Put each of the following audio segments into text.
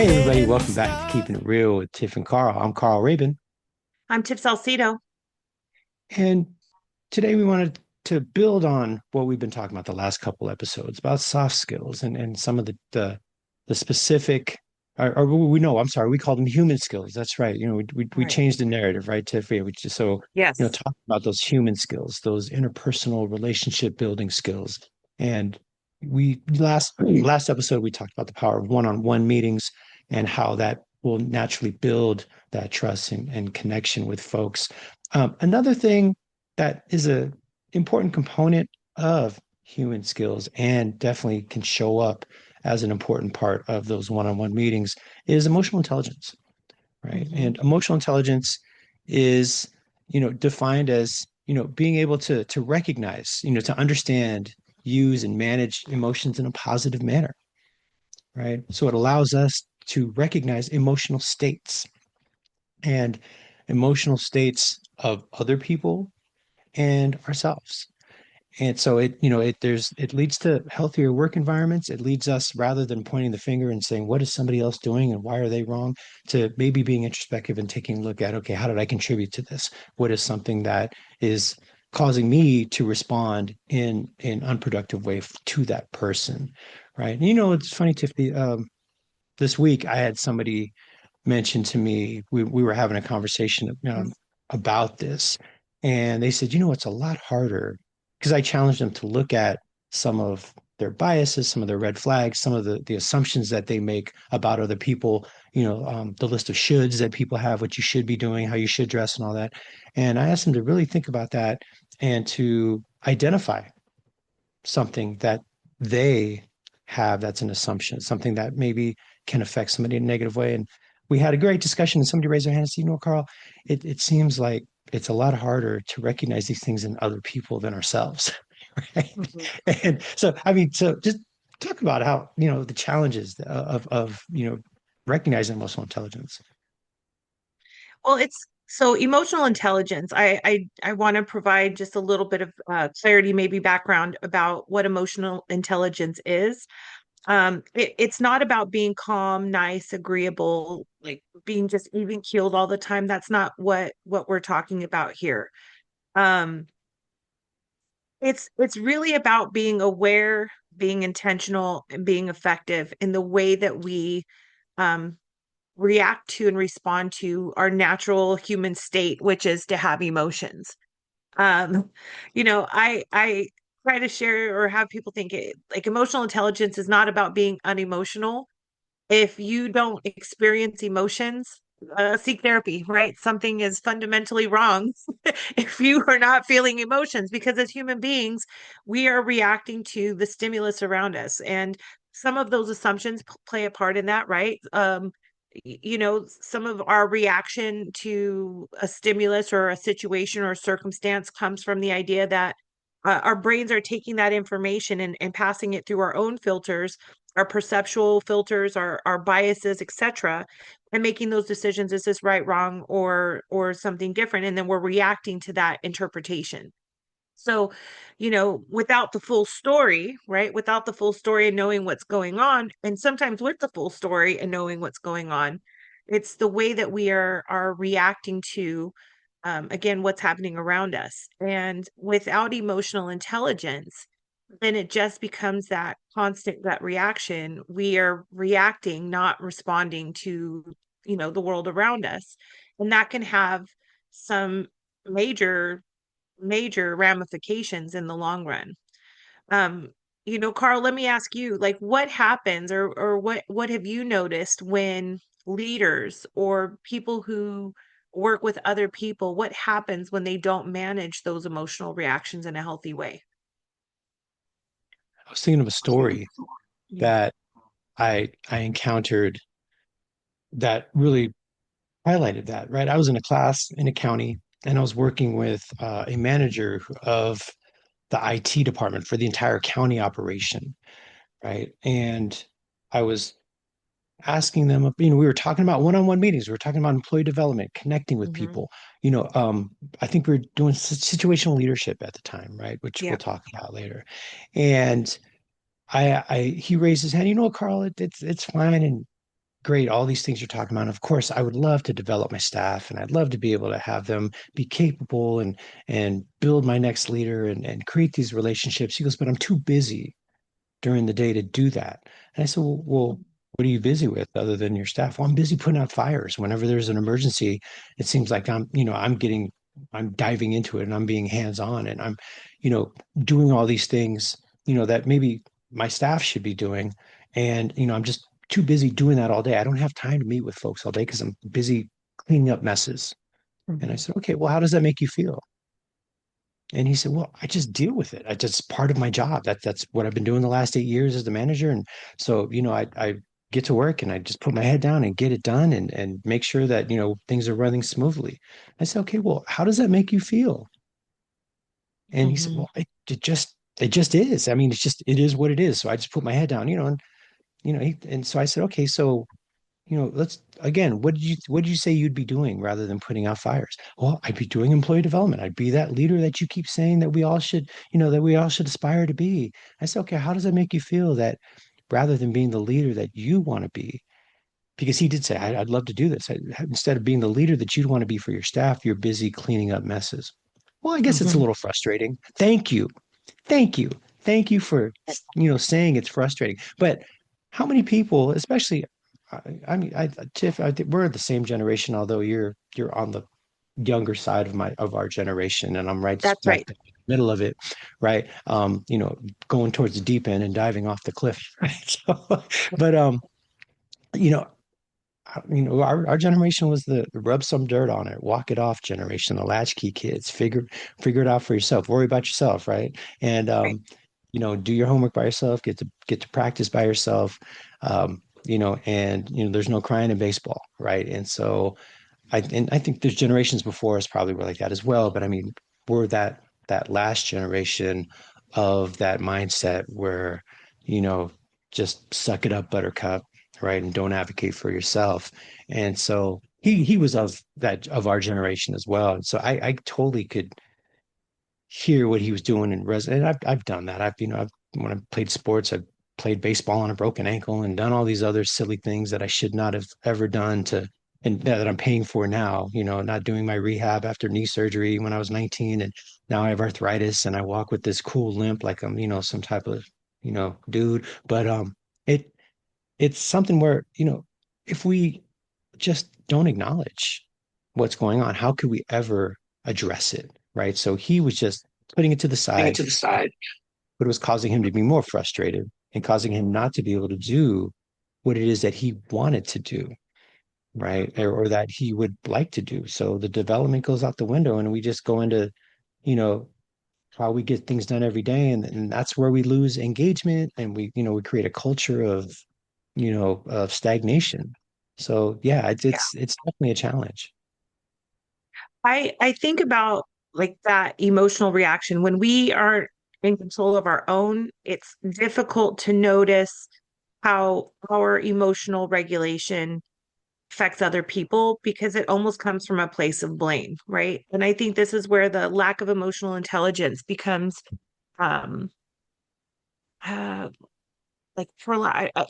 Hey everybody, welcome back to Keeping It Real with Tiff and Carl. I'm Carl Rabin, I'm Tip Salcido. and today we wanted to build on what we've been talking about the last couple episodes about soft skills and some of the specific or we know, I'm sorry, we call them human skills. That's right. We Right. changed the narrative, right, Tiff? Yeah, we just Yes. talk about those human skills, those interpersonal relationship building skills. And we last episode we talked about the power of one-on-one meetings and how that will naturally build that trust and connection with folks. Another thing that is a important component of human skills and definitely can show up as an important part of those one-on-one meetings is emotional intelligence, right? Hmm. And emotional intelligence is, defined as, being able to recognize, to understand, use, and manage emotions in a positive manner, right? So it allows us to recognize emotional states and emotional states of other people and ourselves. And so it leads to healthier work environments. It leads us, rather than pointing the finger and saying, what is somebody else doing and why are they wrong, to maybe being introspective and taking a look at, okay, how did I contribute to this? What is something that is causing me to respond in an unproductive way to that person? Right. And it's funny, Tiffany. This week I had somebody mention to me, we were having a conversation about this, and they said, it's a lot harder because I challenged them to look at some of their biases, some of their red flags, some of the assumptions that they make about other people, the list of shoulds that people have, what you should be doing, how you should dress, and all that. And I asked them to really think about that and to identify something that they have that's an assumption, something that maybe can affect somebody in a negative way. And we had a great discussion, and somebody raised their hand and said, Carl, it seems like it's a lot harder to recognize these things in other people than ourselves. Right. Hmm. And so, I mean, so just talk about how, the challenges of, recognizing emotional intelligence. Well, it's so emotional intelligence. I want to provide just a little bit of clarity, maybe background about what emotional intelligence is. It's not about being calm, nice, agreeable, like being just even keeled all the time. That's not what we're talking about here. Um, it's really about being aware, being intentional, and being effective in the way that we um, react to and respond to our natural human state, which is to have emotions. Um, I try to share or have people think like emotional intelligence is not about being unemotional. If you don't experience emotions, seek therapy, right? Something is fundamentally wrong if you are not feeling emotions, because as human beings, we are reacting to the stimulus around us. And some of those assumptions play a part in that, right? Some of our reaction to a stimulus or a situation or a circumstance comes from the idea that our brains are taking that information and passing it through our own filters, our perceptual filters, our biases, etc., and making those decisions: is this right, wrong, or something different? And then we're reacting to that interpretation. So, without the full story, right? Without the full story and knowing what's going on, and sometimes with the full story and knowing what's going on, it's the way that we are reacting to, again, what's happening around us. And without emotional intelligence, then it just becomes that constant gut reaction. We are reacting, not responding to, the world around us. And that can have some major major ramifications in the long run. Um, Carl, let me ask you, like, what happens, or what have you noticed when leaders or people who work with other people, what happens when they don't manage those emotional reactions in a healthy way? I was thinking of a story Yeah. that I encountered that really highlighted that, right? I was in a class in a county and I was working with a manager of the IT department for the entire county operation, right? And I was asking them, we were talking about one-on-one meetings. We were talking about employee development, connecting with Hmm. people. I think we were doing situational leadership at the time, right? Which we'll Yeah. talk about later. And he raised his hand, Carl, it's fine. And great, all these things you're talking about. Of course, I would love to develop my staff and I'd love to be able to have them be capable and build my next leader and create these relationships. He goes, but I'm too busy during the day to do that. And I said, well, what are you busy with other than your staff? Well, I'm busy putting out fires. Whenever there's an emergency, it seems like I'm diving into it and I'm being hands-on and I'm, doing all these things, that maybe my staff should be doing. And, I'm just too busy doing that all day. I don't have time to meet with folks all day because I'm busy cleaning up messes. And I Mhm. said, okay, well, how does that make you feel? And he said, "Well, I just deal with it. I just part of my job. That's what I've been doing the last 8 years as the manager. And so, I get to work and I just put my head down and get it done and make sure that, things are running smoothly." I said, "Okay, well, how does that make you feel?" And he said, Mhm. "Well, it just is. I mean, it is what it is. So I just put my head down, and and so I said, okay, so let's again, what did you say you'd be doing rather than putting out fires? Well, I'd be doing employee development. I'd be that leader that you keep saying that we all should aspire to be. I said, okay, how does that make you feel that rather than being the leader that you want to be? Because he did say, I'd love to do this. Instead of being the leader that you'd want to be for your staff, you're busy cleaning up messes. Well, I guess it's a Mhm. little frustrating. Thank you. Thank you. Thank you for, saying it's frustrating. But how many people, especially, I mean, Tiff, I think we're the same generation, although you're on the younger side of our generation, and I'm right That's smack right. dab in the middle of it, right? Going towards the deep end and diving off the cliff, right? So, but you know, our generation was the rub some dirt on it, walk it off generation, the latchkey kids, figure it out for yourself, worry about yourself, right? And Right. do your homework by yourself, get to practice by yourself, and there's no crying in baseball, right? And so I think there's generations before us probably were like that as well, but I mean, we're that last generation of that mindset where, you know, just suck it up, buttercup, right? And don't advocate for yourself. And so he was of our generation as well. And so I totally could hear what he was doing in res and I've done that. When I played sports, I've played baseball on a broken ankle and done all these other silly things that I should not have ever done to and that I'm paying for now, not doing my rehab after knee surgery when I was 19 and now I have arthritis and I walk with this cool limp like I'm, some type of, dude. But it it's something where, if we just don't acknowledge what's going on, how could we ever address it? Right. So he was just putting it to the Putting it side, to the side. but it was causing him to be more frustrated and causing him not to be able to do what it is that he wanted to do, right? Or that he would like to do. So the development goes out the window and we just go into, you know, how we get things done every day. And that's where we lose engagement and we create a culture of stagnation. So yeah, it's definitely a challenge. I think about like that emotional reaction when we are in control of our own, it's difficult to notice how our emotional regulation affects other people because it almost comes from a place of blame, right? And I think this is where the lack of emotional intelligence becomes um uh, like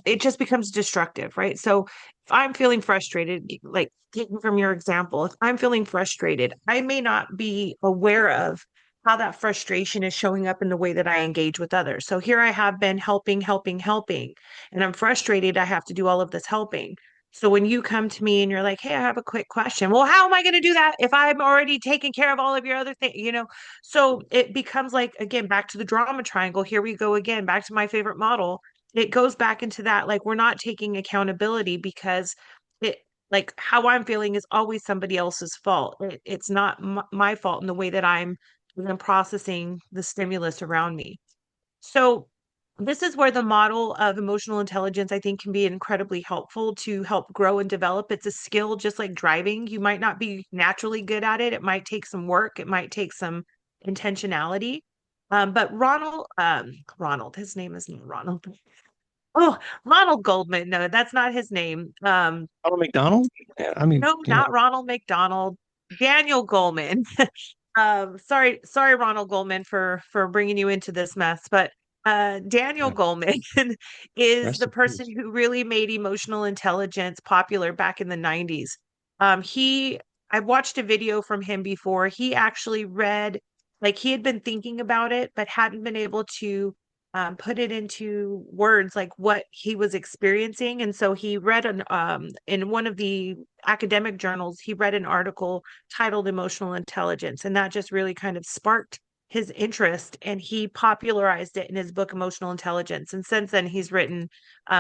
it just becomes destructive, right? So if I'm feeling frustrated, like taking from your example, if I'm feeling frustrated, I may not be aware of how that frustration is showing up in the way that I engage with others. So here I have been helping, and I'm frustrated. I have to do all of this helping. So when you come to me and you're like, "Hey, I have a quick question." Well, how am I going to do that if I'm already taking care of all of your other things, So it becomes like, again, back to the drama triangle. Here we go again, back to my favorite model. It goes back into that, like, we're not taking accountability because it, like, how I'm feeling is always somebody else's fault. It's not my fault in the way that I'm processing the stimulus around me. So this is where the model of emotional intelligence, I think, can be incredibly helpful to help grow and develop. It's a skill just like driving. You might not be naturally good at it. It might take some work. It might take some intentionality. But Ronald, his name is not Ronald. Oh, Ronald Goldman. No, that's not his name. Ronald McDonald? Yeah, I mean, No, not Ronald McDonald. Daniel Goleman. Sorry, Ronald Goldman, for bringing you into this mess. But Daniel Yeah. Goleman is Rest the in person peace. who really made emotional intelligence popular back in the 90s. He, I've watched a video from him before. He actually read, like, he had been thinking about it, but hadn't been able to put it into words, like what he was experiencing. And so he read in one of the academic journals, he read an article titled Emotional Intelligence. And that just really kind of sparked his interest, and he popularized it in his book Emotional Intelligence. And since then he's written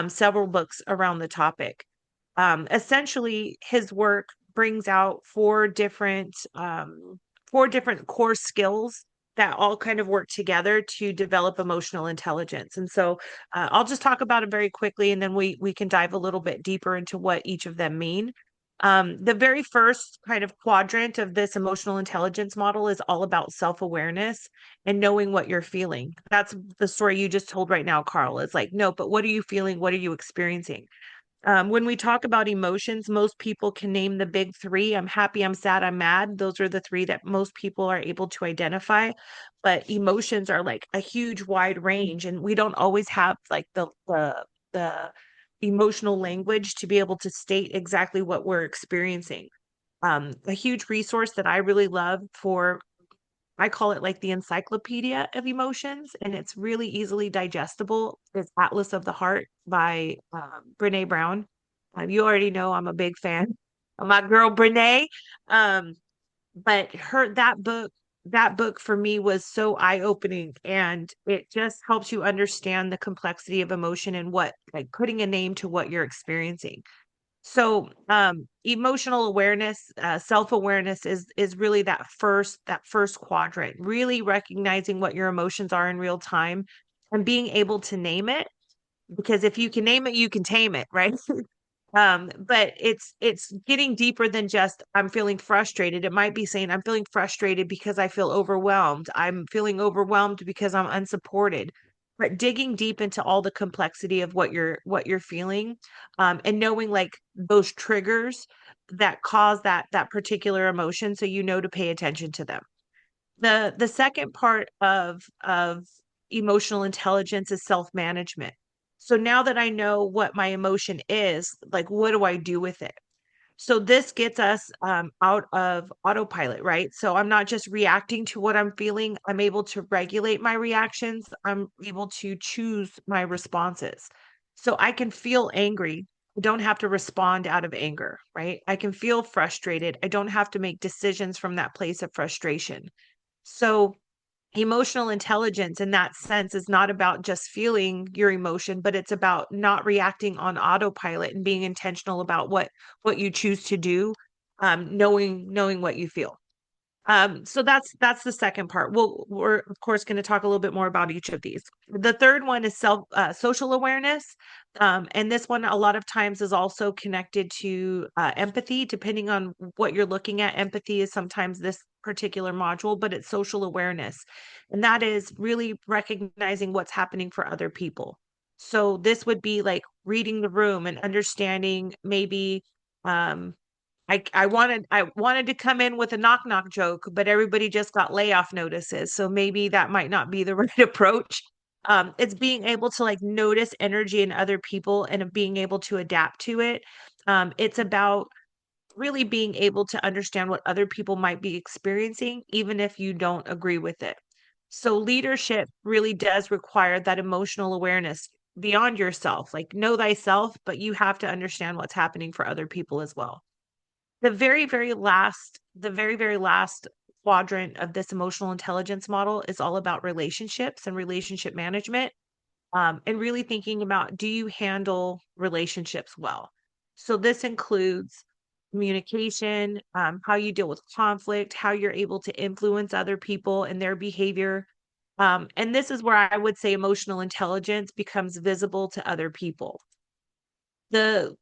several books around the topic. Essentially his work brings out four different core skills that all kind of work together to develop emotional intelligence. And so I'll just talk about it very quickly, and then we can dive a little bit deeper into what each of them mean. The very first kind of quadrant of this emotional intelligence model is all about self-awareness and knowing what you're feeling. That's the story you just told right now, Carl. It's like, no, but what are you feeling? What are you experiencing? When we talk about emotions, most people can name the big three. I'm happy, I'm sad, I'm mad. Those are the three that most people are able to identify. But emotions are like a huge wide range, and we don't always have like the emotional language to be able to state exactly what we're experiencing. A huge resource that I really love for, I call it like the encyclopedia of emotions, and it's really easily digestible. It's Atlas of the Heart by Brene Brown. You already know I'm a big fan of my girl Brene. Um, but her that book for me was so eye-opening, and it just helps you understand the complexity of emotion and what, like, putting a name to what you're experiencing. So, emotional awareness, self-awareness is really that first quadrant, really recognizing what your emotions are in real time and being able to name it, because if you can name it, you can tame it, right? But it's getting deeper than just I'm feeling frustrated. It might be saying I'm feeling frustrated because I feel overwhelmed. I'm feeling overwhelmed because I'm unsupported. But digging deep into all the complexity of what you're feeling, and knowing like those triggers that cause that particular emotion, so you know to pay attention to them. The second part of emotional intelligence is self-management. So now that I know what my emotion is, like what do I do with it? So this gets us out of autopilot, right? So I'm not just reacting to what I'm feeling. I'm able to regulate my reactions. I'm able to choose my responses. So I can feel angry. I don't have to respond out of anger, right? I can feel frustrated. I don't have to make decisions from that place of frustration. So emotional intelligence in that sense is not about just feeling your emotion, but it's about not reacting on autopilot and being intentional about what you choose to do, knowing what you feel. So that's the second part. We're of course going to talk a little bit more about each of these. The third one is social awareness, and this one a lot of times is also connected to empathy. Depending on what you're looking at, empathy is sometimes this particular module, but it's social awareness, and that is really recognizing what's happening for other people. So this would be like reading the room and understanding maybe. Um, I wanted to come in with a knock knock joke, but everybody just got layoff notices. So maybe that might not be the right approach. It's being able to like notice energy in other people and being able to adapt to it. It's about really being able to understand what other people might be experiencing, even if you don't agree with it. So leadership really does require that emotional awareness beyond yourself. Like know thyself, but you have to understand what's happening for other people as well. The very last quadrant of this emotional intelligence model is all about relationships and relationship management, and really thinking about, do you handle relationships well? So this includes communication, how you deal with conflict, how you're able to influence other people and their behavior. And this is where I would say emotional intelligence becomes visible to other people. The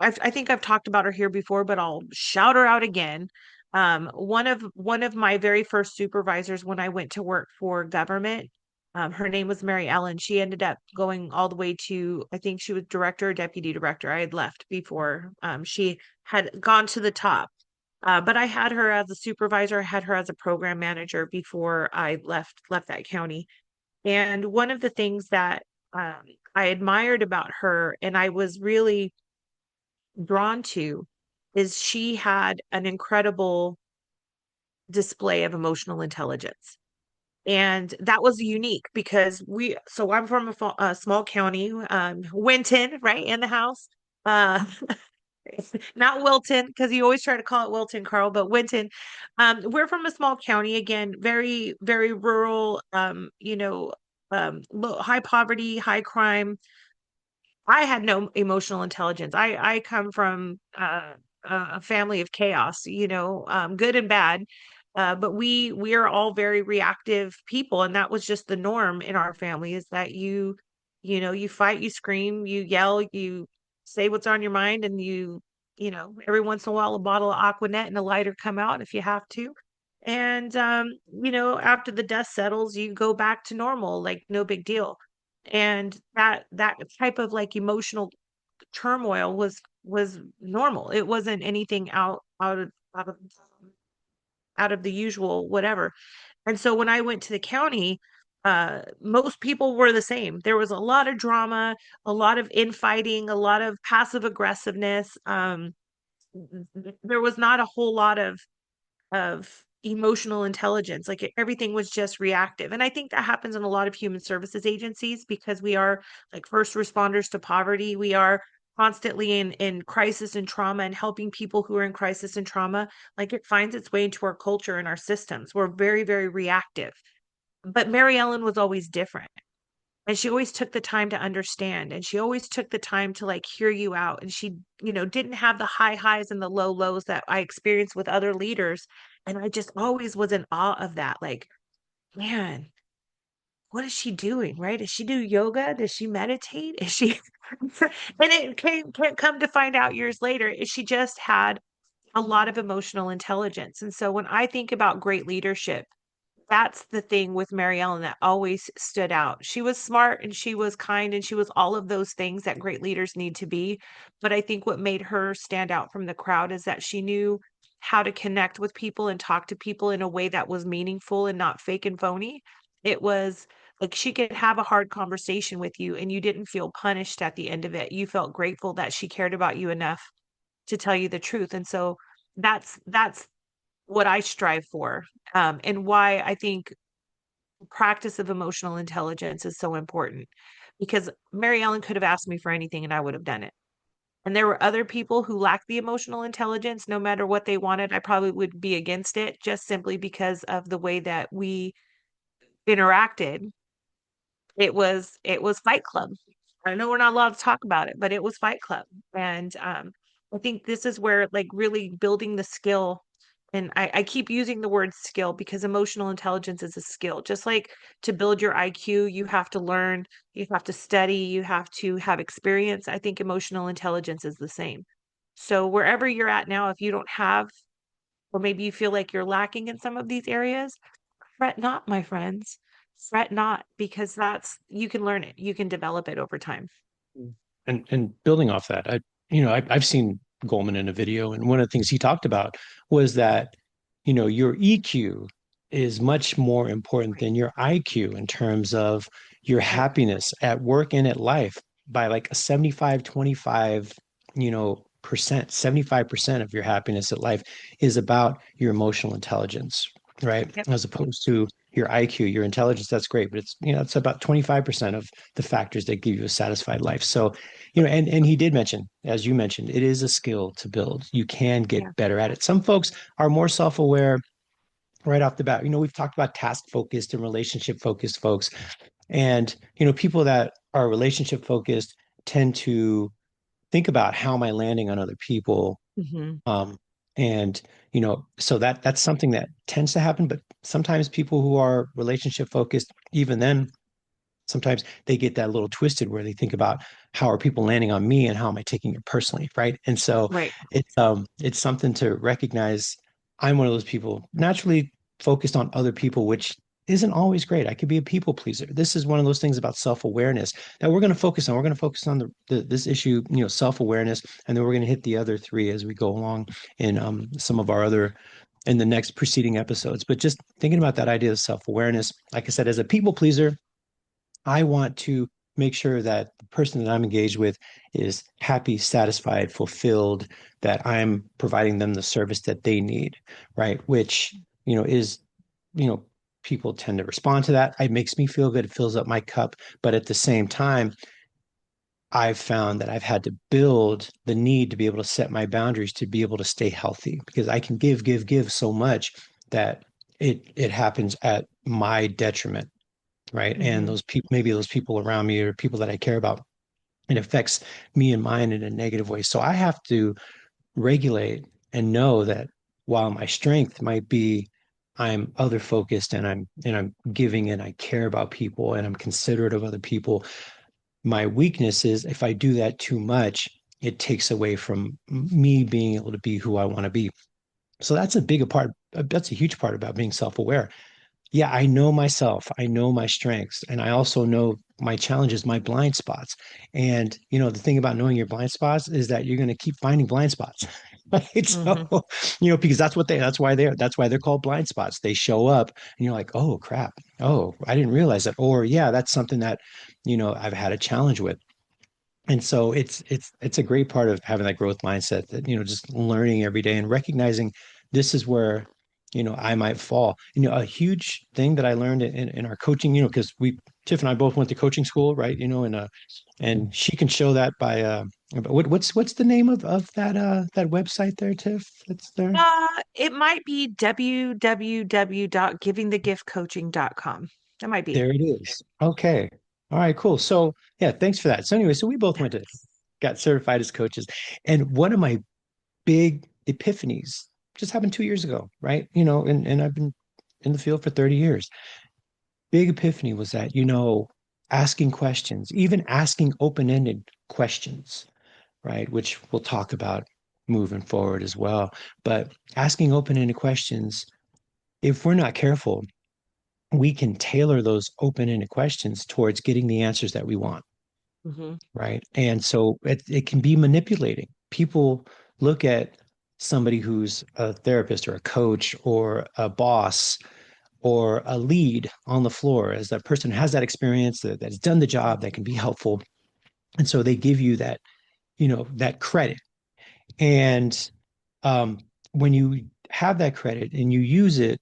I think I've talked about her here before, but I'll shout her out again. One of my very first supervisors when I went to work for government, her name was Mary Ellen. She ended up going all the way to, I think she was director or deputy director. I had left before she had gone to the top. But I had her as a supervisor. I had her as a program manager before I left that county. And one of the things that um, I admired about her and I was really drawn to is she had an incredible display of emotional intelligence. And that was unique because so I'm from a small county, Winton, right in the house. Uh, not Wilton, because you always try to call it Wilton, Carl, but Winton. We're from a small county, again, very, very rural, high poverty, high crime. I had no emotional intelligence. I come from a family of chaos, good and bad. But we are all very reactive people, and that was just the norm in our family. Is that you fight, you scream, you yell, you say what's on your mind, and every once in a while a bottle of Aquanet and a lighter come out if you have to. And after the dust settles, you go back to normal, like no big deal. And that type of like emotional turmoil was normal. It wasn't anything out of the usual whatever. And so when I went to the county, most people were the same. There was a lot of drama, a lot of infighting, a lot of passive aggressiveness. There was not a whole lot of emotional intelligence. Like everything was just reactive. And I think that happens in a lot of human services agencies because we are like first responders to poverty. We are constantly in crisis and trauma and helping people who are in crisis and trauma. Like it finds its way into our culture and our systems. We're very, very reactive. But Mary Ellen was always different. And she always took the time to understand, and she always took the time to like hear you out, and she didn't have the high highs and the low lows that I experienced with other leaders. And I just always was in awe of that, like, man, what is she doing, right? Does she do yoga? Does she meditate? Is she and it can't come to find out years later is she just had a lot of emotional intelligence. And so when I think about great leadership, that's the thing with Mary Ellen that always stood out. She was smart and she was kind and she was all of those things that great leaders need to be. But I think what made her stand out from the crowd is that she knew how to connect with people and talk to people in a way that was meaningful and not fake and phony. It was like she could have a hard conversation with you and you didn't feel punished at the end of it. You felt grateful that she cared about you enough to tell you the truth. And so that's what I strive for, and why I think practice of emotional intelligence is so important. Because Mary Ellen could have asked me for anything and I would have done it. And there were other people who lacked the emotional intelligence, no matter what they wanted, I probably would be against it just simply because of the way that we interacted. It was Fight Club. I know we're not allowed to talk about it, but it was Fight Club. And I think this is where like really building the skill, and I keep using the word skill because emotional intelligence is a skill. Just like to build your IQ, you have to learn, you have to study, you have to have experience. I think emotional intelligence is the same. So wherever you're at now, if you don't have, or maybe you feel like you're lacking in some of these areas, fret not, my friends. Fret not, because you can learn it. You can develop it over time. And building off that, I've seen Goleman in a video, and one of the things he talked about was that your EQ is much more important Right. than your IQ in terms of your Right. happiness at work and at life by like a 75-25 percent. 75% of your happiness at life is about your emotional intelligence, right? Yep. As opposed to your IQ, your intelligence. That's great, but it's about 25% of the factors that give you a satisfied life. So and he did mention, as you mentioned, it is a skill to build. You can Yeah. get better at it. Some folks are more self-aware right off the bat. We've talked about task focused and relationship focused folks, and people that are relationship focused tend to think about how am I landing on other people, Hmm. um, and so that's something that tends to happen. But sometimes people who are relationship focused, even then, sometimes they get that little twisted where they think about how are people landing on me and how am I taking it personally, right? And so Right. it's something to recognize. I'm one of those people naturally focused on other people, which isn't always great. I could be a people pleaser. This is one of those things about self-awareness that we're going to focus on. We're going to focus on this issue, self-awareness, and then we're going to hit the other three as we go along in some of our other in the next preceding episodes. But just thinking about that idea of self-awareness, like I said, as a people pleaser, I want to make sure that the person that I'm engaged with is happy, satisfied, fulfilled, that I'm providing them the service that they need, right? Which, is, you know, people tend to respond to that. It makes me feel good. It fills up my cup. But at the same time, I've found that I've had to build the need to be able to set my boundaries to be able to stay healthy because I can give so much that it happens at my detriment, right? And Hmm. those people, maybe those people around me or people that I care about, it affects me and mine in a negative way. So I have to regulate and know that while my strength might be I'm other focused and I'm giving and I care about people and I'm considerate of other people, my weakness is if I do that too much, it takes away from me being able to be who I want to be. So that's a big part. That's a huge part about being self-aware. Yeah, I know myself. I know my strengths, and I also know my challenges, my blind spots. And the thing about knowing your blind spots is that you're going to keep finding blind spots. Right. So, Hmm. because that's why they're called blind spots. They show up and you're like, oh crap. Oh, I didn't realize that. Or yeah, that's something that, I've had a challenge with. And so it's a great part of having that growth mindset that, just learning every day and recognizing this is where, I might fall. A huge thing that I learned in our coaching, because Tiff and I both went to coaching school, right? And she can show that by what's the name of that website there, Tiff? That's there. It might be www.givingthegiftcoaching.com. That might be. There it is. Okay. All right, cool. So yeah, thanks for that. So anyway, so we both got certified as coaches. And one of my big epiphanies just happened 2 years ago, right? And I've been in the field for 30 years. Big epiphany was that, asking questions, even asking open-ended questions, right? Which we'll talk about moving forward as well. But asking open-ended questions, if we're not careful, we can tailor those open-ended questions towards getting the answers that we want, Hmm. right? And so it can be manipulating. People look at somebody who's a therapist or a coach or a boss or a lead on the floor as that person has that experience that's done the job that can be helpful. And so they give you that, that credit. And when you have that credit and you use it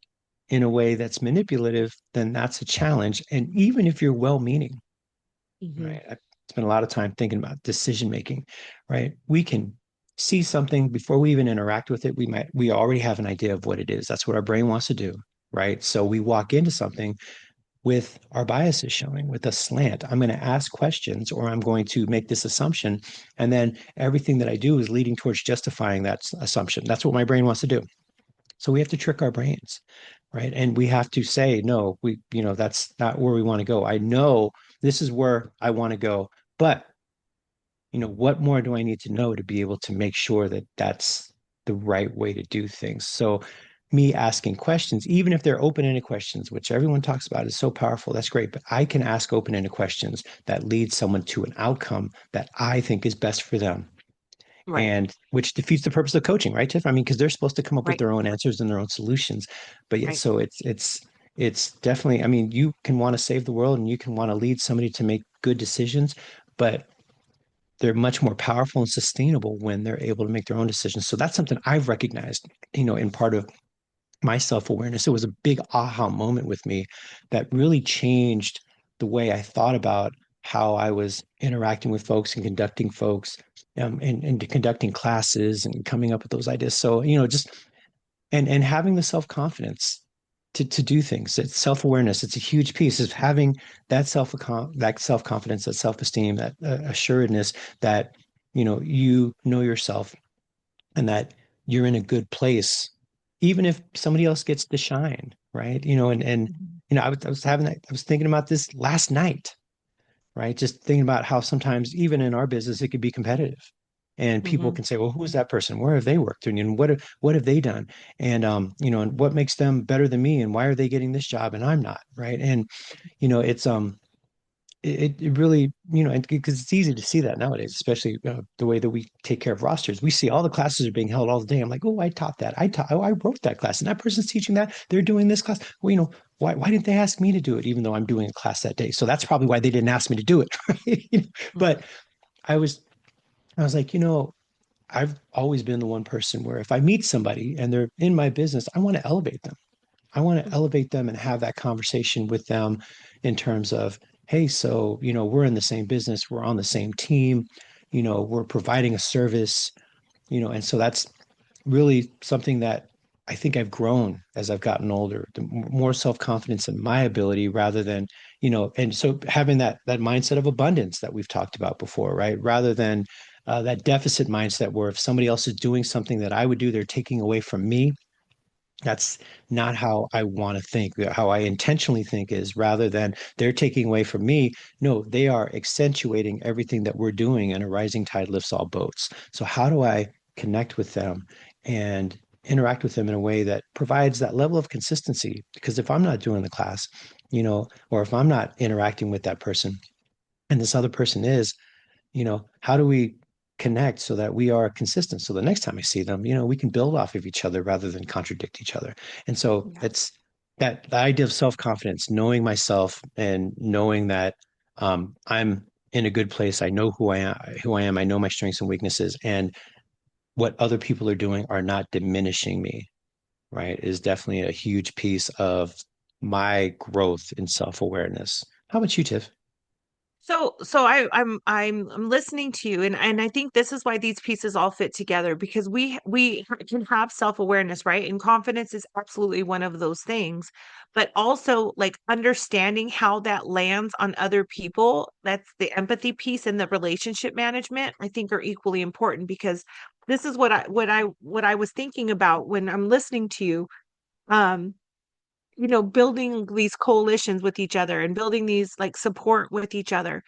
in a way that's manipulative, then that's a challenge. And even if you're well meaning, Hmm. right? I spent a lot of time thinking about decision making, right? We can see something before we even interact with it. We already have an idea of what it is. That's what our brain wants to do, right? So we walk into something with our biases showing, with a slant. I'm going to ask questions or I'm going to make this assumption. And then everything that I do is leading towards justifying that assumption. That's what my brain wants to do. So we have to trick our brains, right? And we have to say, no, that's not where we want to go. I know this is where I want to go, but what more do I need to know to be able to make sure that that's the right way to do things? So me asking questions, even if they're open-ended questions, which everyone talks about is so powerful, that's great. But I can ask open-ended questions that lead someone to an outcome that I think is best for them. Right. And which defeats the purpose of coaching, right, Tiff? I mean, because they're supposed to come up with Right. their own answers and their own solutions. But yeah, Right. so it's definitely, I mean, you can want to save the world and you can want to lead somebody to make good decisions, but they're much more powerful and sustainable when they're able to make their own decisions. So that's something I've recognized, in part of my self-awareness. It was a big aha moment with me that really changed the way I thought about how I was interacting with folks and conducting folks, and conducting classes and coming up with those ideas. So, just and having the self-confidence to do things. It's self-awareness. It's a huge piece of having that self-confidence, that self-esteem, that assuredness that you know yourself and that you're in a good place, even if somebody else gets to shine, right? And Mhm. I was thinking about this last night, right? Just thinking about how sometimes even in our business it could be competitive. And people Mhm. can say, well, who is that person? Where have they worked? And what have they done? And and what makes them better than me? And why are they getting this job and I'm not? Right. And it's it really, because it's easy to see that nowadays, especially the way that we take care of rosters. We see all the classes are being held all the day. I'm like, oh, I taught that. Oh, I wrote that class, and that person's teaching that. They're doing this class. Well, why didn't they ask me to do it, even though I'm doing a class that day? So that's probably why they didn't ask me to do it. Right? But I was, I was like, I've always been the one person where if I meet somebody and they're in my business, I want to elevate them. I want to elevate them and have that conversation with them in terms of, hey, so, we're in the same business, we're on the same team, we're providing a service, and so that's really something that I think I've grown as I've gotten older, more self-confidence in my ability rather than, and so having that mindset of abundance that we've talked about before, right? Rather than that deficit mindset where if somebody else is doing something that I would do, they're taking away from me. That's not how I want to think. How I intentionally think is rather than they're taking away from me, no, they are accentuating everything that we're doing, and a rising tide lifts all boats. So, how do I connect with them and interact with them in a way that provides that level of consistency? Because if I'm not doing the class, or if I'm not interacting with that person and this other person is, how do we connect so that we are consistent? So the next time I see them, we can build off of each other rather than contradict each other. And so Yeah. it's that the idea of self-confidence, knowing myself and knowing that I'm in a good place. I know who I am. I know my strengths and weaknesses, and what other people are doing are not diminishing me, right? Is definitely a huge piece of my growth in self-awareness. How about you, Tiff? So I'm listening to you, and I think this is why these pieces all fit together, because we can have self-awareness, right? And confidence is absolutely one of those things, but also like understanding how that lands on other people, that's the empathy piece, and the relationship management, I think are equally important, because this is what I was thinking about when I'm listening to you. Um building these coalitions with each other and building these like support with each other.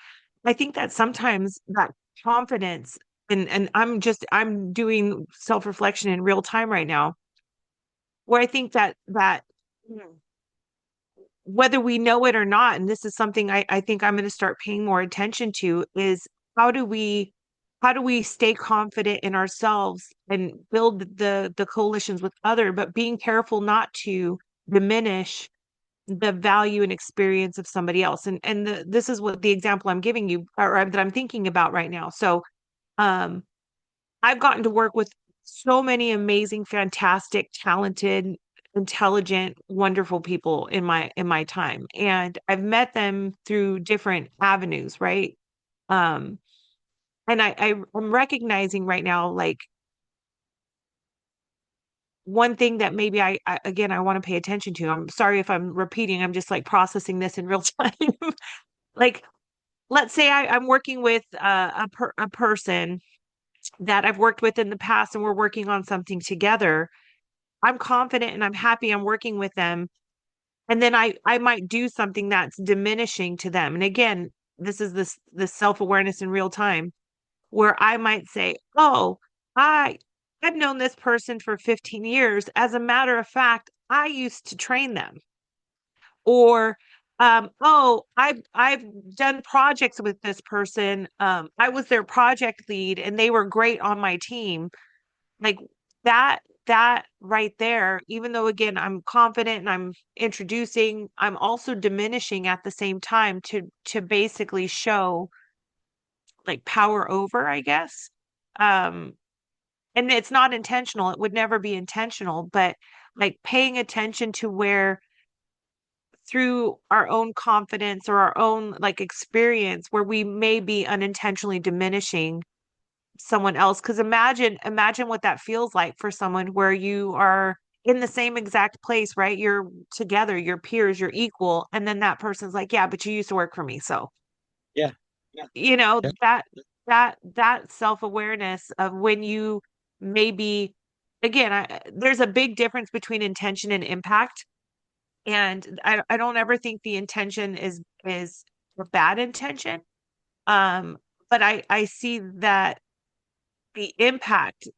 I think that sometimes that confidence, and I'm doing self-reflection in real time right now, where I think that whether we know it or not, and this is something I think I'm going to start paying more attention to, is how do we how do we stay confident in ourselves and build the coalitions with other, but being careful not to diminish the value and experience of somebody else. And this is what the example I'm giving you, or that I'm thinking about right now. So um I've gotten to work with so many amazing, fantastic, talented, intelligent, wonderful people in my time. And I've met them through different avenues, right? Um and I'm recognizing right now, like, one thing that maybe I again I want to pay attention to. I'm sorry if I'm repeating, I'm just like processing this in real time. Like, let's say I'm working with a person that I've worked with in the past, and we're working on something together. I'm confident and I'm happy I'm working with them. And then I might do something that's diminishing to them. And again, this is this self-awareness in real time, where I might say, "Oh, I I've known this person for 15 years. As a matter of fact, I used to train them." Or oh, I've done projects with this person. I was their project lead and they were great on my team. Like, that right there, even though again I'm confident and I'm introducing, I'm also diminishing at the same time to basically show like power over, I guess. Um and it's not intentional. It would never be intentional, but like paying attention to where, through our own confidence or our own like experience, where we may be unintentionally diminishing someone else. Because imagine what that feels like for someone where you are in the same exact place, right? You're together, you're peers, you're equal, and then that person's like, yeah, but you used to work for me. So Yeah. Yeah. you know Yeah. that self-awareness of when you maybe, again, there's a big difference between intention and impact. And I don't ever think the intention is a bad intention. Um, but I see that the impact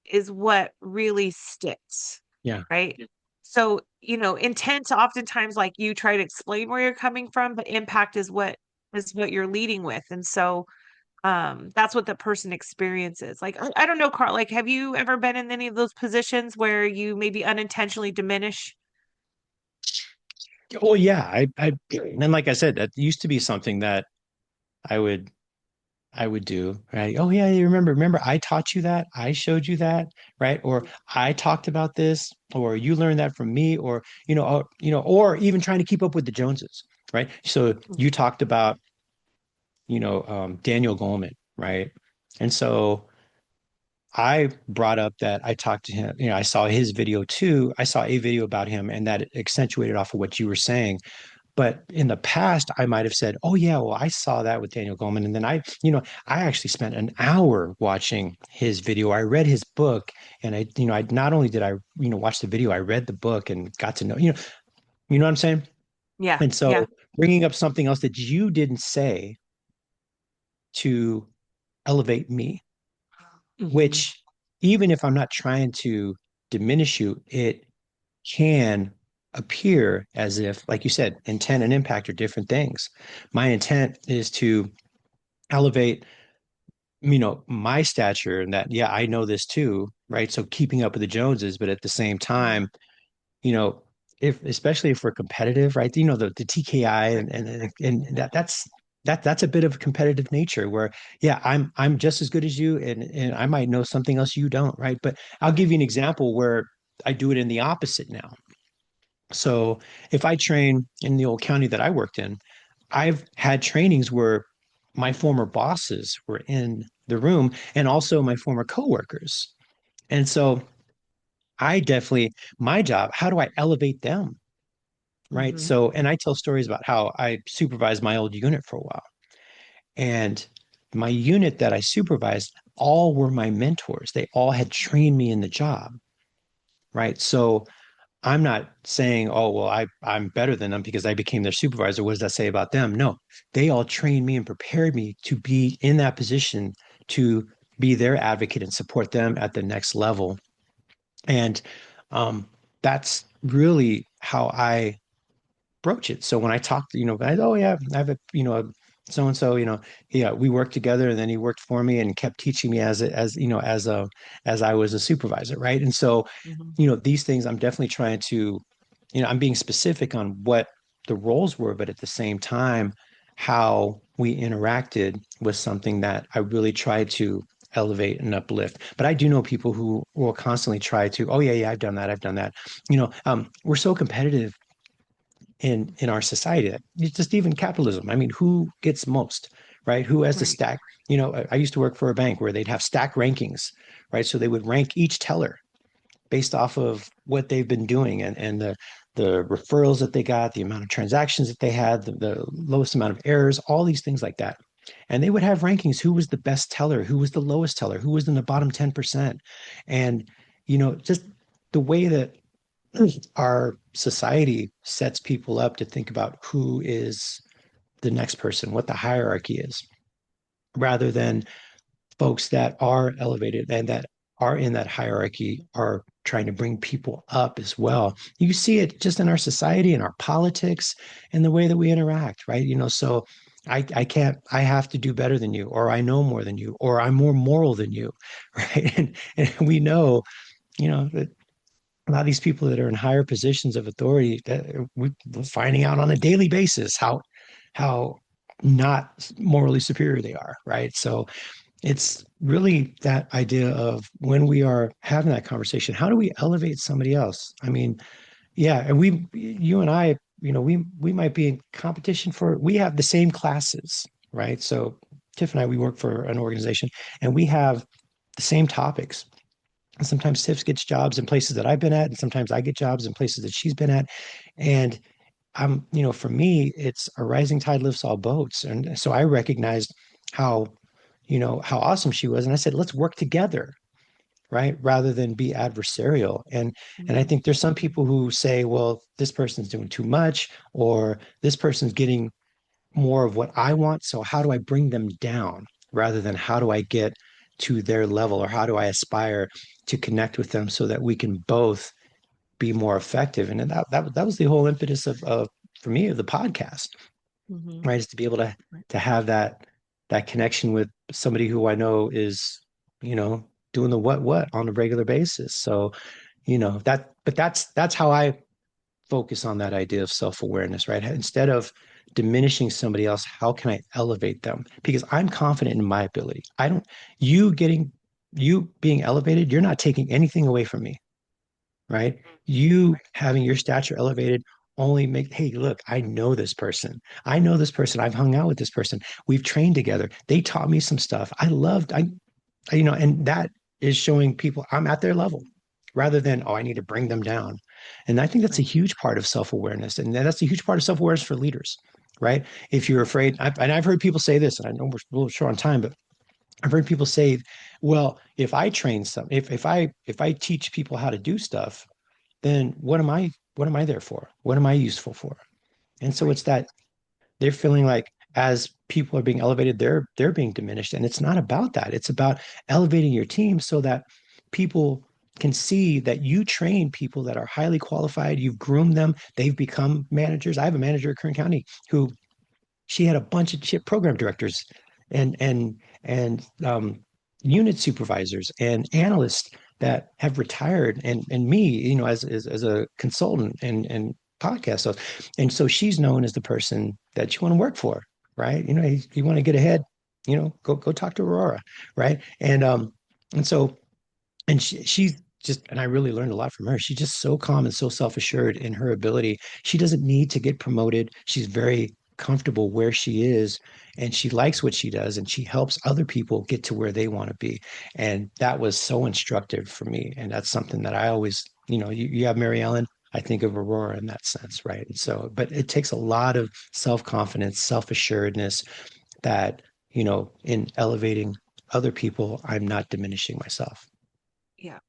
is what really sticks, Yeah. right? Yeah. So, intent oftentimes, like, you try to explain where you're coming from, but impact is what you're leading with. And so that's what the person experiences. Like I don't know, Carl, like have you ever been in any of those positions where you maybe unintentionally diminish? Well, yeah, and like I said, that used to be something that I would I would do, right? Oh yeah, you remember I taught you that, I showed you that, right? Or I talked about this, or you learned that from me, or or even trying to keep up with the Joneses, right? So you talked about, Daniel Goleman, right? And so I brought up that I talked to him, I saw his video too. I saw a video about him, and that accentuated off of what you were saying. But in the past, I might have said, "Oh yeah, well, I saw that with Daniel Goleman," and then I actually spent an hour watching his video. I read his book, and I not only did I, watch the video, I read the book and got to know, you know what I'm saying? Yeah, And yeah. so, bringing up something else that you didn't say to elevate me, Hmm. which even if I'm not trying to diminish you, it can appear as if, like you said, intent and impact are different things. My intent is to elevate, my stature, and that, yeah, I know this too, right? So keeping up with the Joneses, but at the same time, you know, if especially if we're competitive, right? The TKI and that's a bit of a competitive nature where, yeah, I'm just as good as you, and I might know something else you don't, right? But I'll give you an example where I do it in the opposite now. So if I train in the old county that I worked in, I've had trainings where my former bosses were in the room and also my former coworkers. And so I definitely, my job, how do I elevate them? Right. Hmm. So, and I tell stories about how I supervised my old unit for a while. And my unit that I supervised, all were my mentors. They all had trained me in the job. Right. So I'm not saying, oh, well, I'm better than them because I became their supervisor. What does that say about them? No, they all trained me and prepared me to be in that position to be their advocate and support them at the next level. And um, that's really how I broach it. So when I talk to, oh yeah, I have a, so and so, yeah, we worked together, and then he worked for me and kept teaching me as I was a supervisor, right? And so, Hmm. these things I'm definitely trying to, I'm being specific on what the roles were, but at the same time, how we interacted was something that I really tried to elevate and uplift. But I do know people who will constantly try to, oh yeah, yeah, I've done that, I've done that. We're so competitive in our society. It's just even capitalism. I mean, who gets most, right? Who has the Right. stack? I used to work for a bank where they'd have stack rankings, right? So they would rank each teller based off of what they've been doing and the referrals that they got, the amount of transactions that they had, the lowest amount of errors, all these things like that. And they would have rankings: who was the best teller, who was the lowest teller, who was in the bottom 10%. And just the way that our society sets people up to think about who is the next person, what the hierarchy is, rather than folks that are elevated and that are in that hierarchy are trying to bring people up as well. You see it just in our society and our politics and the way that we interact, right? So I can't, I have to do better than you, or I know more than you, or I'm more moral than you, right? And we know, that a lot of these people that are in higher positions of authority, that we're finding out on a daily basis how not morally superior they are, right? So it's really that idea of, when we are having that conversation, how do we elevate somebody else? I mean, yeah, and you and I, we might be in competition for, we have the same classes, right? So Tiff and I, we work for an organization, and we have the same topics. And sometimes Tiff gets jobs in places that I've been at, and sometimes I get jobs in places that she's been at. And for me, it's a rising tide lifts all boats. And so I recognized how, how awesome she was. And I said, let's work together, right? Rather than be adversarial. And I Hmm. think there's some people who say, well, this person's doing too much, or this person's getting more of what I want. So how do I bring them down, rather than how do I get to their level, or how do I aspire to connect with them so that we can both be more effective? And that was the whole impetus of for me, of the podcast. Hmm. right? Is to be able Right. to have that connection with somebody who I know is, you know, doing the what on a regular basis. So, you know, but that's how I focus on that idea of self-awareness, right? Instead of diminishing somebody else, how can I elevate them? Because I'm confident in my ability. I don't, you getting, you being elevated, you're not taking anything away from me, right? You having your stature elevated only make, hey, look, I know this person. I know this person. I've hung out with this person. We've trained together. They taught me some stuff. You know, and that is showing people I'm at their level rather than, oh, I need to bring them down. And I think that's a Right. huge part of self-awareness. And that's a huge part of self-awareness for leaders, right? If you're afraid, and I've heard people say this, and I know we're a little short on time, but I've heard people say, well, if I train some, if I teach people how to do stuff, then what am I there for? What am I useful for? And so Right. it's that they're feeling like as people are being elevated, they're being diminished. And it's not about that. It's about elevating your team so that people can see that you train people that are highly qualified, you've groomed them, they've become managers. I have a manager at Kern County who she had a bunch of ship program directors and unit supervisors and analysts that have retired and me, you know, as a consultant and podcast host. And so she's known as the person that you want to work for, right? You know, you want to get ahead, you know, go talk to Aurora, right? And so and she's just and I really learned a lot from her. She's just so calm and so self-assured in her ability. She doesn't need to get promoted. She's very comfortable where she is and she likes what she does and she helps other people get to where they want to be. And that was so instructive for me. And that's something that I always, you know, you have Mary Ellen, I think of Aurora in that sense, right? And so, but it takes a lot of self-confidence, self-assuredness that, you know, in elevating other people, I'm not diminishing myself. Yeah.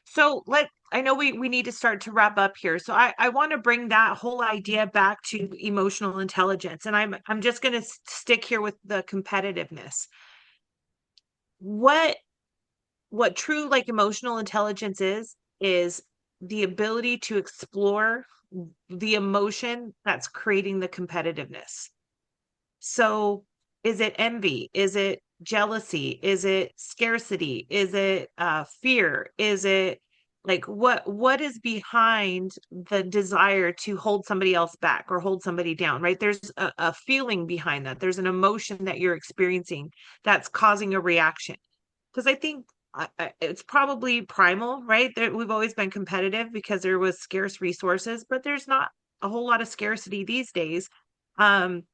So I know we need to start to wrap up here. So I want to bring that whole idea back to emotional intelligence. And I'm just going to stick here with the competitiveness. What what true like emotional intelligence is the ability to explore the emotion that's creating the competitiveness. So is it envy? Is it jealousy? Is it scarcity? Is it fear? Is it like what is behind the desire to hold somebody else back or hold somebody down, right? There's a feeling behind that. There's an emotion that you're experiencing that's causing a reaction. Because I think it's probably primal, right? We've always been competitive because there was scarce resources, but there's not a whole lot of scarcity these days. Um,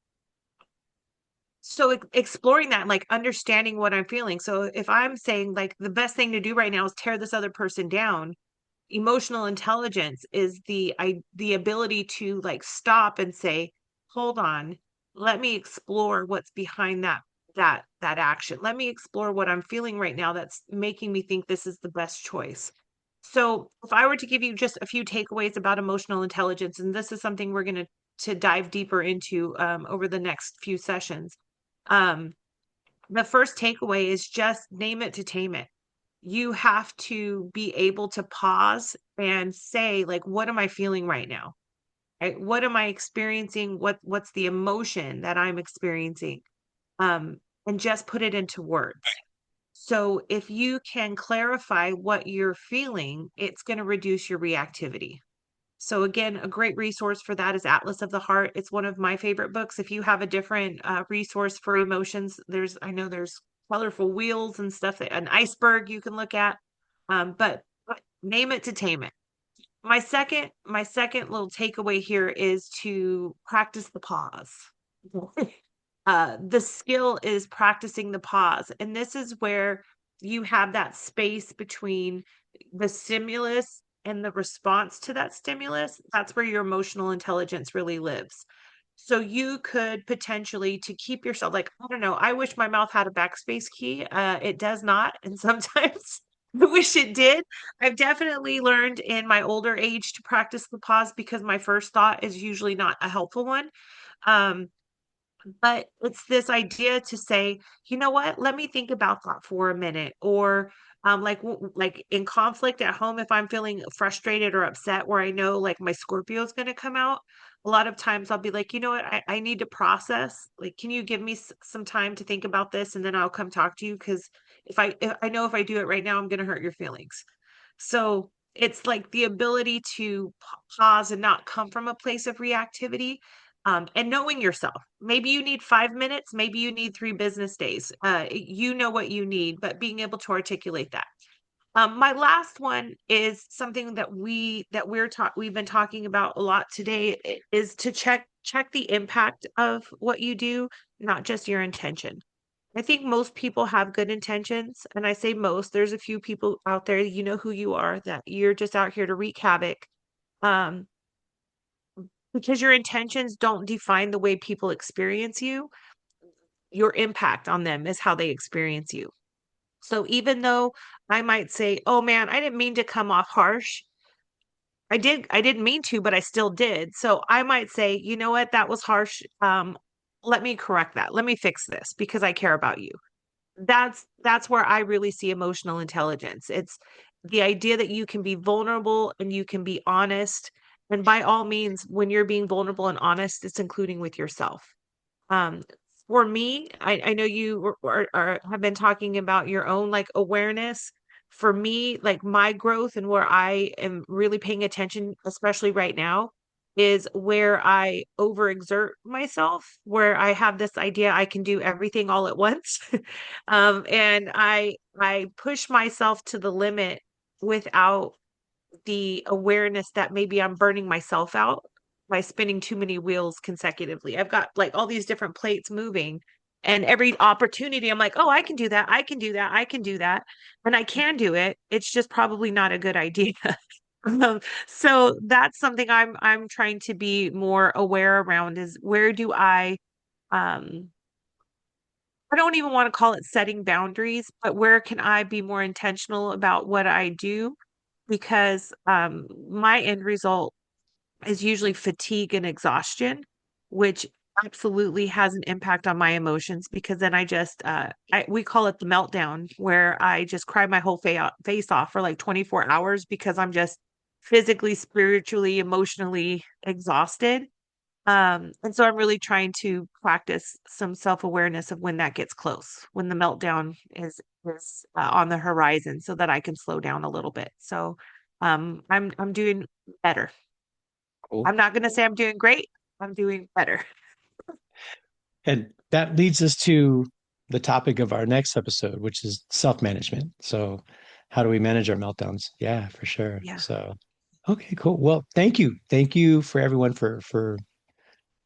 so exploring that, like understanding what I'm feeling. So if I'm saying like the best thing to do right now is tear this other person down, emotional intelligence is the ability to like stop and say, hold on, let me explore what's behind that action. Let me explore what I'm feeling right now that's making me think this is the best choice. So if I were to give you just a few takeaways about emotional intelligence, and this is something we're going to dive deeper into over the next few sessions. um, the first takeaway is just name it to tame it. You have to be able to pause and say, like, what am I feeling right now? Right? What am I experiencing? What's the emotion that I'm experiencing? And just put it into words. So if you can clarify what you're feeling, it's going to reduce your reactivity. So again, a great resource for that is Atlas of the Heart. It's one of my favorite books. If you have a different resource for emotions, I know there's colorful wheels and stuff, an iceberg you can look at. But name it to tame it. My second little takeaway here is to practice the pause. The skill is practicing the pause. And this is where you have that space between the stimulus and the response to that stimulus. That's where your emotional intelligence really lives. So you could potentially to keep yourself like, I don't know, I wish my mouth had a backspace key. It does not. And sometimes I wish it did. I've definitely learned in my older age to practice the pause because my first thought is usually not a helpful one. Um, but it's this idea to say, you know what? Let me think about that for a minute. Or like in conflict at home, if I'm feeling frustrated or upset, where I know like my Scorpio is going to come out, a lot of times I'll be like, you know what, I need to process. Like, can you give me some time to think about this and then I'll come talk to you? Because if I know if I do it right now, I'm going to hurt your feelings. So it's like the ability to pause and not come from a place of reactivity, and knowing yourself. Maybe you need 5 minutes, maybe you need 3 business days. You know what you need, but being able to articulate that. My last one is something we've been talking about a lot today, is to check the impact of what you do, not just your intention. I think most people have good intentions, and I say most. There's a few people out there, you know who you are, that you're just out here to wreak havoc. Um, because your intentions don't define the way people experience you. Your impact on them is how they experience you. So even though I might say, "Oh man, I didn't mean to come off harsh." I didn't mean to, but I still did. So I might say, "You know what? That was harsh. Let me correct that. Let me fix this because I care about you." That's where I really see emotional intelligence. It's the idea that you can be vulnerable and you can be honest. And by all means, when you're being vulnerable and honest, it's including with yourself. Um, for me, I know you have been talking about your own like awareness. For me, like my growth and where I am really paying attention, especially right now, is where I overexert myself, where I have this idea I can do everything all at once. And I push myself to the limit without the awareness that maybe I'm burning myself out by spinning too many wheels consecutively. I've got like all these different plates moving, and every opportunity I'm like, "Oh, I can do that. I can do that. I can do that." And I can do it. It's just probably not a good idea. So that's something I'm trying to be more aware around, is where do um I don't even want to call it setting boundaries, but where can I be more intentional about what I do? Because my end result is usually fatigue and exhaustion, which absolutely has an impact on my emotions, because then we call it the meltdown, where I just cry my whole face off for like 24 hours because I'm just physically, spiritually, emotionally exhausted. And so I'm really trying to practice some self-awareness of when that gets close, when the meltdown is on the horizon, so that I can slow down a little bit. So I'm doing better. Cool. I'm not going to say I'm doing great. I'm doing better. And that leads us to the topic of our next episode, which is self-management. So, how do we manage our meltdowns? Yeah, for sure. Yeah. So, okay, cool. Well, thank you. Thank you for everyone for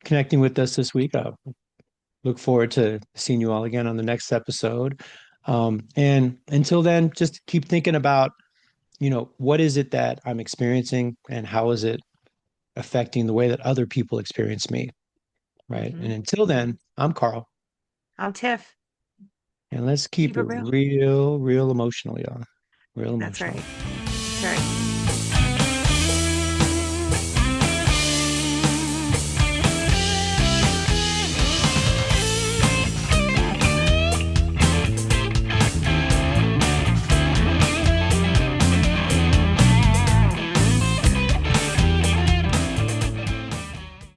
connecting with us this week. Look forward to seeing you all again on the next episode. And until then, just keep thinking about, what is it that I'm experiencing and how is it affecting the way that other people experience me, right? And Hmm. until then, I'm Carl. I'm Tiff. And let's keep Keep it it real. real, real emotional, y'all. Real That's emotional. right. That's right.